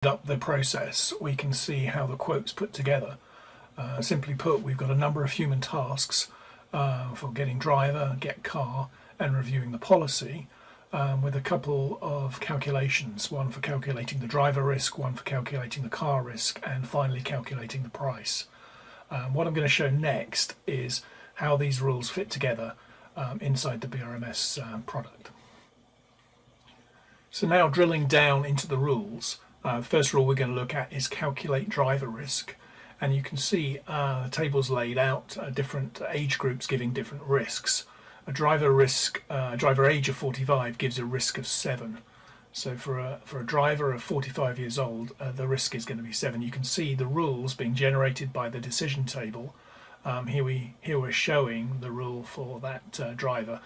up the process, we can see how the quote's put together. Simply put, we've got a number of human tasks for getting driver, get car, and reviewing the policy, with a couple of calculations, one for calculating the driver risk, one for calculating the car risk, and finally calculating the price. What I'm going to show next is how these rules fit together inside the BRMS product. So now drilling down into the rules, the first rule we're going to look at is calculate driver risk. And you can see the tables laid out, different age groups giving different risks. A driver age of 45 gives a risk of 7. So for a driver of 45 years old, the risk is going to be 7. You can see the rules being generated by the decision table. Here we're showing the rule for that driver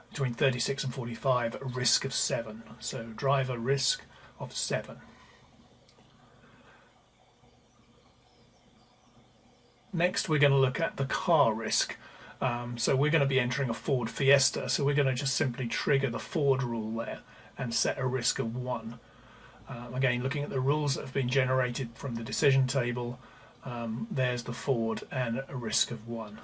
between 36 and 45, a risk of 7. So driver risk of 7. Next we're going to look at the car risk. So we're going to be entering a Ford Fiesta, so we're going to just simply trigger the Ford rule there and set a risk of 1. Again, looking at the rules that have been generated from the decision table, there's the Ford and a risk of 1.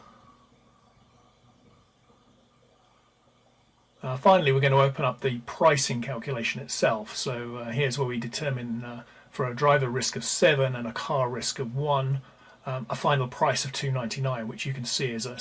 Finally, we're going to open up the pricing calculation itself. So here's where we determine for a driver risk of 7 and a car risk of 1, a final price of $2.99, which you can see is a